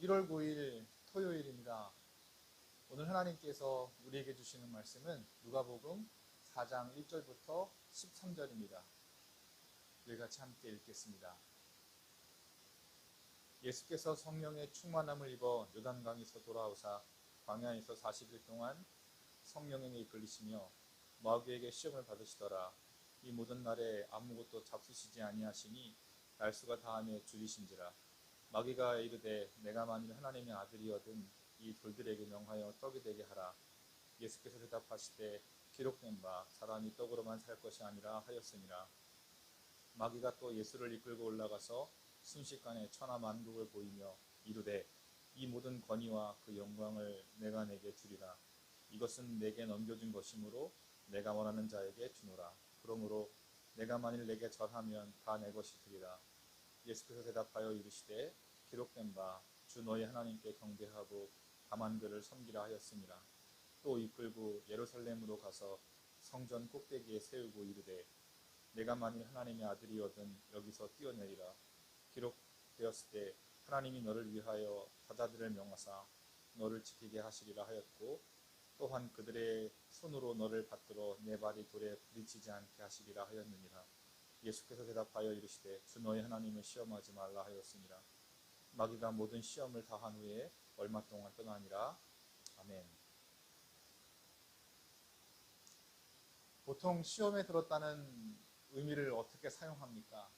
1월 9일 토요일입니다. 오늘 하나님께서 우리에게 주시는 말씀은 누가복음 4장 1절부터 13절입니다. 우리 같이 함께 읽겠습니다. 예수께서 성령의 충만함을 입어 요단강에서 돌아오사 광야에서 40일 동안 성령에 이끌리시며 마귀에게 시험을 받으시더라. 이 모든 날에 아무것도 잡수시지 아니하시니 날수가 다함에 줄이신지라. 마귀가 이르되 내가 만일 하나님의 아들이거든 이 돌들에게 명하여 떡이 되게 하라. 예수께서 대답하시되 기록된 바 사람이 떡으로만 살 것이 아니라 하였으니라. 마귀가 또 예수를 이끌고 올라가서 순식간에 천하 만국을 보이며 이르되 이 모든 권위와 그 영광을 내가 내게 주리라. 이것은 내게 넘겨준 것이므로 내가 원하는 자에게 주노라. 그러므로 내가 만일 내게 절하면 다 내 것이 되리라. 예수께서 대답하여 이르시되 기록된 바 주 너희 하나님께 경배하고 다만 그를 섬기라 하였으니라. 또 이끌고 예루살렘으로 가서 성전 꼭대기에 세우고 이르되 내가 만일 하나님의 아들이거든 여기서 뛰어내리라. 기록되었을 때 하나님이 너를 위하여 사자들을 명하사 너를 지키게 하시리라 하였고 또한 그들의 손으로 너를 받들어 내 발이 돌에 부딪히지 않게 하시리라 하였느니라. 예수께서 대답하여 이르시되 주 너희 하나님을 시험하지 말라 하였으니라. 마귀가 모든 시험을 다한 후에 얼마 동안 떠나니라. 아멘. 보통 시험에 들었다는 의미를 어떻게 사용합니까?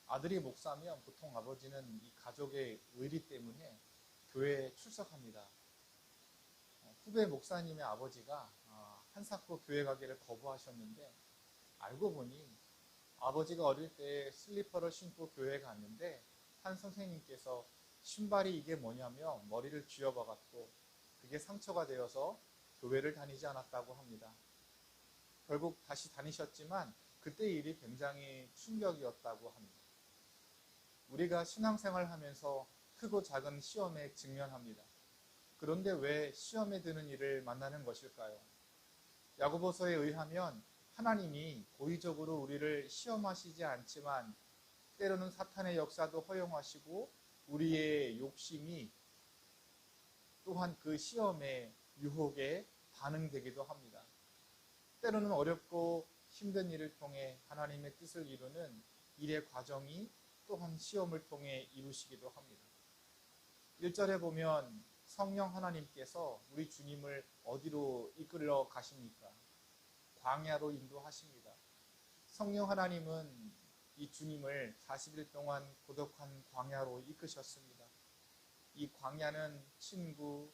아들이 목사면 보통 아버지는 이 가족의 의리 때문에 교회에 출석합니다. 후배 목사님의 아버지가 한사코 교회 가기를 거부하셨는데 알고 보니 아버지가 어릴 때 슬리퍼를 신고 교회에 갔는데 한 선생님께서 신발이 이게 뭐냐며 머리를 쥐어박았고 그게 상처가 되어서 교회를 다니지 않았다고 합니다. 결국 다시 다니셨지만 그때 일이 굉장히 충격이었다고 합니다. 우리가 신앙생활을 하면서 크고 작은 시험에 직면합니다. 그런데 왜 시험에 드는 일을 만나는 것일까요? 야고보서에 의하면 하나님이 고의적으로 우리를 시험하시지 않지만 때로는 사탄의 역사도 허용하시고 우리의 욕심이 또한 그 시험의 유혹에 반응되기도 합니다. 때로는 어렵고 힘든 일을 통해 하나님의 뜻을 이루는 일의 과정이 또한 시험을 통해 이루시기도 합니다. 1절에 보면 성령 하나님께서 우리 주님을 어디로 이끌어 가십니까? 광야로 인도하십니다. 성령 하나님은 이 주님을 40일 동안 고독한 광야로 이끄셨습니다. 이 광야는 친구,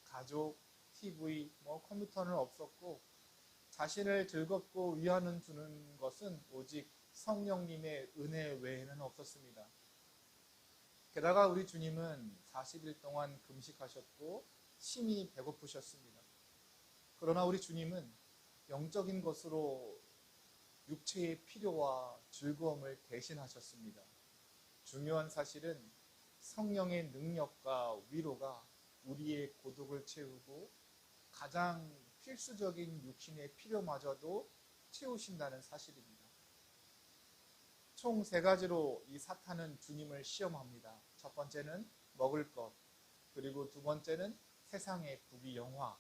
가족, TV, 컴퓨터는 없었고 자신을 즐겁고 위안을 주는 것은 오직 성령님의 은혜 외에는 없었습니다. 게다가 우리 주님은 40일 동안 금식하셨고 심히 배고프셨습니다. 그러나 우리 주님은 영적인 것으로 육체의 필요와 즐거움을 대신하셨습니다. 중요한 사실은 성령의 능력과 위로가 우리의 고독을 채우고 가장 필수적인 육신의 필요마저도 채우신다는 사실입니다. 총 3가지로 이 사탄은 주님을 시험합니다. 첫 번째는 먹을 것, 그리고 두 번째는 세상의 부귀 영화,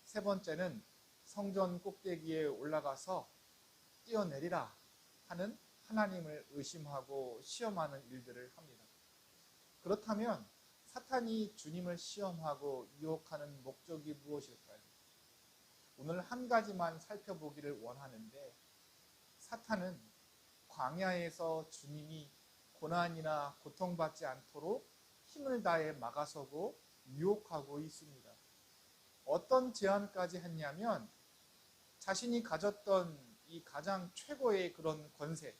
세 번째는 성전 꼭대기에 올라가서 뛰어내리라 하는 하나님을 의심하고 시험하는 일들을 합니다. 그렇다면 사탄이 주님을 시험하고 유혹하는 목적이 무엇일까요? 오늘 한 가지만 살펴보기를 원하는데 사탄은 광야에서 주님이 고난이나 고통받지 않도록 힘을 다해 막아서고 유혹하고 있습니다. 어떤 제안까지 했냐면 자신이 가졌던 이 가장 최고의 그런 권세,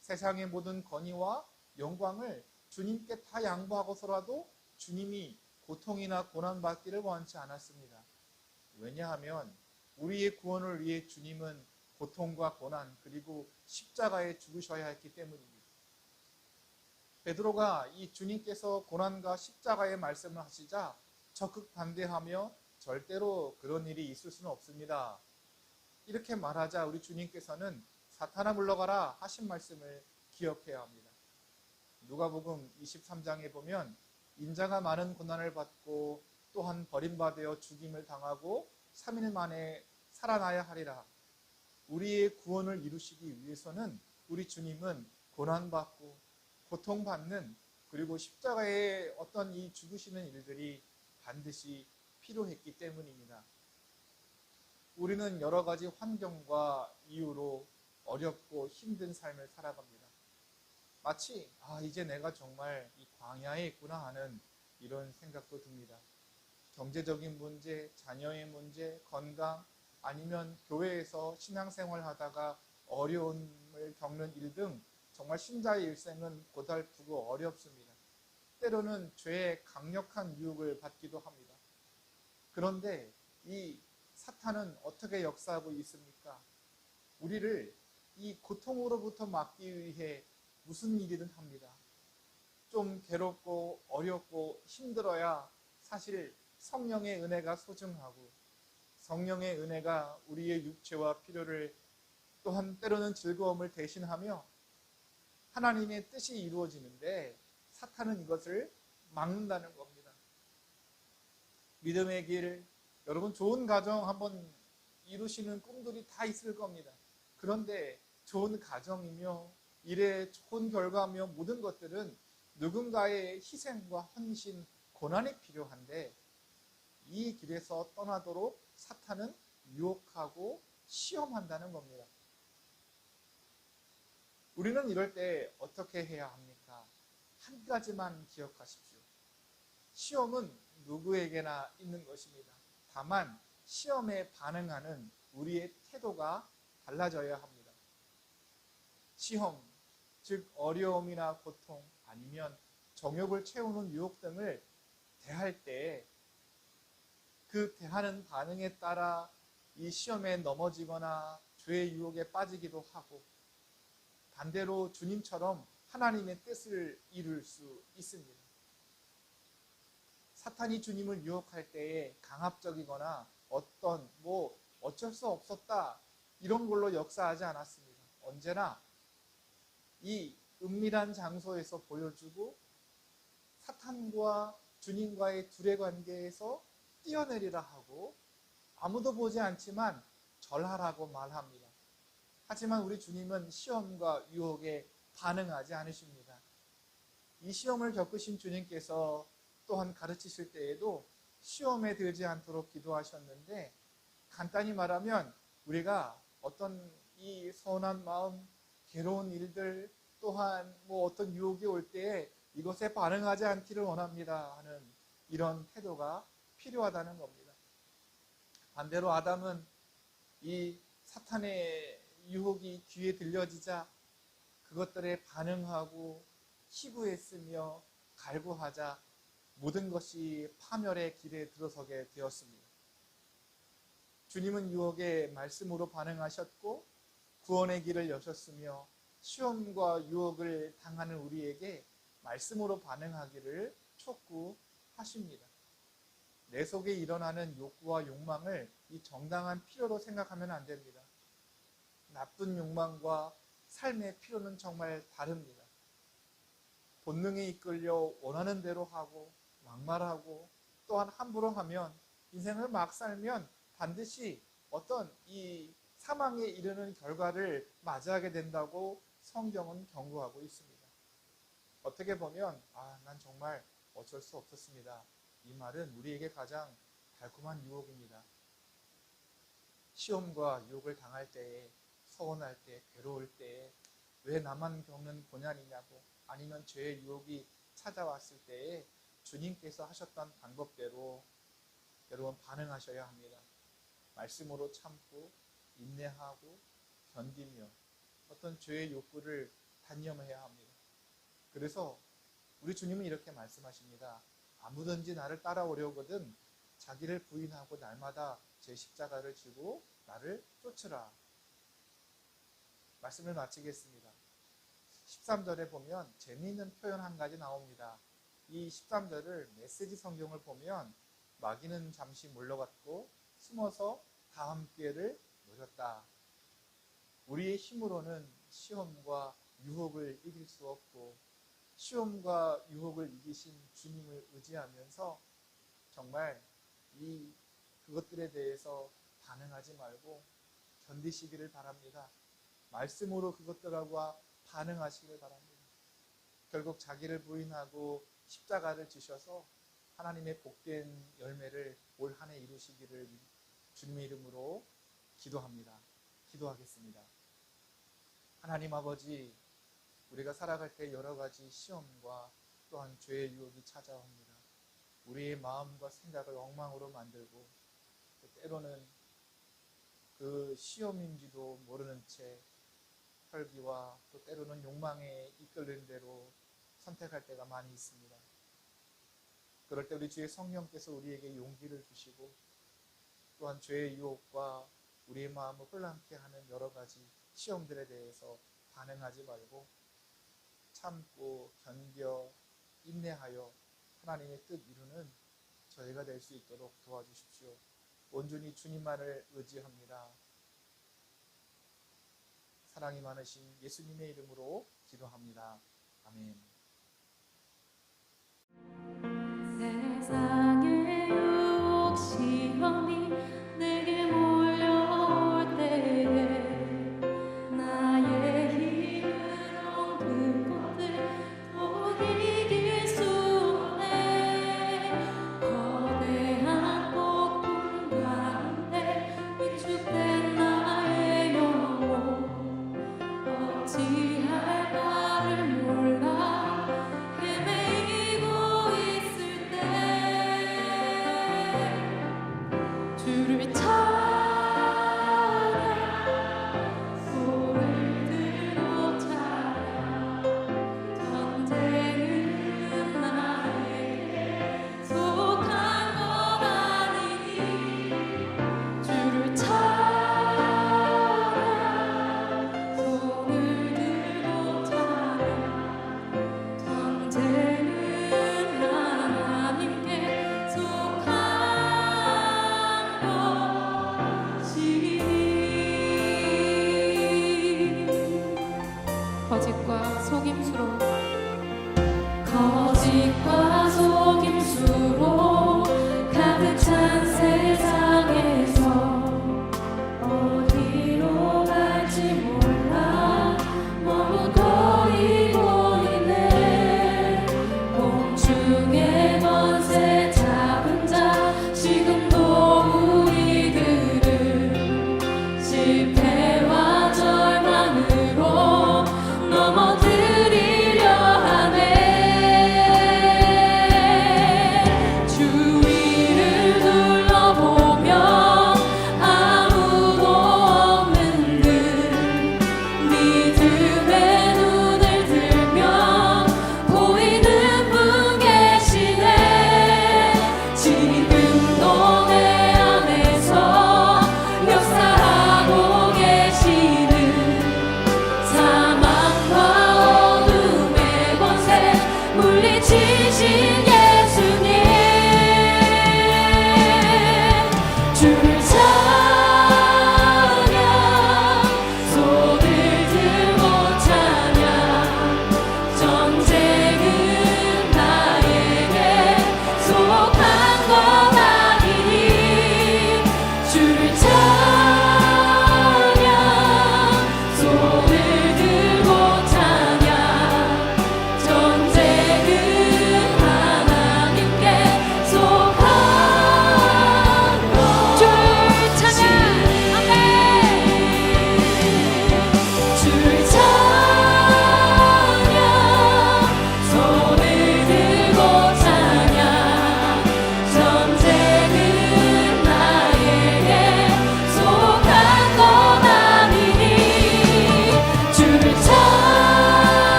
세상의 모든 권위와 영광을 주님께 다 양보하고서라도 주님이 고통이나 고난받기를 원치 않았습니다. 왜냐하면 우리의 구원을 위해 주님은 고통과 고난 그리고 십자가에 죽으셔야 했기 때문입니다. 베드로가 이 주님께서 고난과 십자가의 말씀을 하시자 적극 반대하며 절대로 그런 일이 있을 수는 없습니다. 이렇게 말하자 우리 주님께서는 사탄아 물러가라 하신 말씀을 기억해야 합니다. 누가복음 23장에 보면 인자가 많은 고난을 받고 또한 버림받아 죽임을 당하고 3일 만에 살아나야 하리라. 우리의 구원을 이루시기 위해서는 우리 주님은 고난받고 고통받는, 그리고 십자가의 어떤 이 죽으시는 일들이 반드시 필요했기 때문입니다. 우리는 여러 가지 환경과 이유로 어렵고 힘든 삶을 살아갑니다. 마치 이제 내가 정말 이 광야에 있구나 하는 이런 생각도 듭니다. 경제적인 문제, 자녀의 문제, 건강, 아니면 교회에서 신앙생활 하다가 어려움을 겪는 일 등 정말 신자의 일생은 고달프고 어렵습니다. 때로는 죄의 강력한 유혹을 받기도 합니다. 그런데 이 사탄은 어떻게 역사하고 있습니까? 우리를 이 고통으로부터 막기 위해 무슨 일이든 합니다. 좀 괴롭고 어렵고 힘들어야 사실 성령의 은혜가 소중하고, 성령의 은혜가 우리의 육체와 필요를, 또한 때로는 즐거움을 대신하며 하나님의 뜻이 이루어지는데 사탄은 이것을 막는다는 겁니다. 믿음의 길, 여러분 좋은 가정 한번 이루시는 꿈들이 다 있을 겁니다. 그런데 좋은 가정이며 일에 좋은 결과며 모든 것들은 누군가의 희생과 헌신, 고난이 필요한데 이 길에서 떠나도록 사탄은 유혹하고 시험한다는 겁니다. 우리는 이럴 때 어떻게 해야 합니까? 한 가지만 기억하십시오. 시험은 누구에게나 있는 것입니다. 다만 시험에 반응하는 우리의 태도가 달라져야 합니다. 시험, 즉 어려움이나 고통, 아니면 정욕을 채우는 유혹 등을 대할 때 그 대하는 반응에 따라 이 시험에 넘어지거나 죄의 유혹에 빠지기도 하고, 반대로 주님처럼 하나님의 뜻을 이룰 수 있습니다. 사탄이 주님을 유혹할 때에 강압적이거나 어쩔 수 없었다 이런 걸로 역사하지 않았습니다. 언제나 이 은밀한 장소에서 보여주고 사탄과 주님과의 둘의 관계에서 뛰어내리라 하고 아무도 보지 않지만 절하라고 말합니다. 하지만 우리 주님은 시험과 유혹에 반응하지 않으십니다. 이 시험을 겪으신 주님께서 또한 가르치실 때에도 시험에 들지 않도록 기도하셨는데, 간단히 말하면 우리가 어떤 이 서운한 마음, 괴로운 일들, 또한 어떤 유혹이 올 때에 이것에 반응하지 않기를 원합니다 하는 이런 태도가 필요하다는 겁니다. 반대로 아담은 이 사탄의 유혹이 귀에 들려지자 그것들에 반응하고 희구했으며 갈구하자 모든 것이 파멸의 길에 들어서게 되었습니다. 주님은 유혹에 말씀으로 반응하셨고 구원의 길을 여셨으며 시험과 유혹을 당하는 우리에게 말씀으로 반응하기를 촉구하십니다. 내 속에 일어나는 욕구와 욕망을 이 정당한 필요로 생각하면 안 됩니다. 나쁜 욕망과 삶의 필요는 정말 다릅니다. 본능에 이끌려 원하는 대로 하고 막말하고 또한 함부로 하면 인생을 막 살면 반드시 어떤 이 사망에 이르는 결과를 맞이하게 된다고 성경은 경고하고 있습니다. 어떻게 보면 난 정말 어쩔 수 없었습니다. 이 말은 우리에게 가장 달콤한 유혹입니다. 시험과 유혹을 당할 때에, 서운할 때, 괴로울 때에 왜 나만 겪는 고난이냐고, 아니면 죄의 유혹이 찾아왔을 때에 주님께서 하셨던 방법대로 여러분 반응하셔야 합니다. 말씀으로 참고 인내하고 견디며 어떤 죄의 욕구를 단념해야 합니다. 그래서 우리 주님은 이렇게 말씀하십니다. 아무든지 나를 따라오려거든 자기를 부인하고 날마다 제 십자가를 지고 나를 쫓으라. 말씀을 마치겠습니다. 13절에 보면 재미있는 표현 한 가지 나옵니다. 이 13절을 메시지 성경을 보면 마귀는 잠시 물러갔고 숨어서 다음 기회를 노렸다. 우리의 힘으로는 시험과 유혹을 이길 수 없고 시험과 유혹을 이기신 주님을 의지하면서 정말 그것들에 대해서 반응하지 말고 견디시기를 바랍니다. 말씀으로 그것들과 반응하시기를 바랍니다. 결국 자기를 부인하고 십자가를 지셔서 하나님의 복된 열매를 올 한 해 이루시기를 주님의 이름으로 기도합니다. 기도하겠습니다. 하나님 아버지, 우리가 살아갈 때 여러 가지 시험과 또한 죄의 유혹이 찾아옵니다. 우리의 마음과 생각을 엉망으로 만들고 때로는 그 시험인지도 모르는 채 혈기와 또 때로는 욕망에 이끌린 대로 선택할 때가 많이 있습니다. 그럴 때 우리 주의 성령께서 우리에게 용기를 주시고 또한 죄의 유혹과 우리의 마음을 혼란케 하는 여러 가지 시험들에 대해서 반응하지 말고 참고 견뎌 인내하여 하나님의 뜻 이루는 저희가 될 수 있도록 도와주십시오. 온전히 주님만을 의지합니다. 사랑이 많으신 예수님의 이름으로 기도합니다. 아멘. 세상의 유혹 시험이 내게 몰려올 때에 나의 힘을 얻은 것들 못 이길 수 없네. 거대한 폭풍 가운데 위축된 나의 영혼 어찌할 바를 몰라 헤매이고 있을 때 주를 찾아 손을 들고 찾아 전쟁은 나에게 속한 것 아니니 주를 찾아 손을 들고 찾아 전쟁은 하나님께 속한 것이니 거짓과 속임수로 가득 찬 세상에서 어디로 갈지 몰라 머뭇거리고 있네. 공중의 권세 잡은 자 지금도 우리들을 실패와 절망으로 넘어뜨리려 하네. 주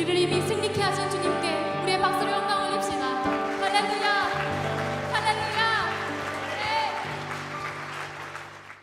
우리를 이미 승리케 하신 주님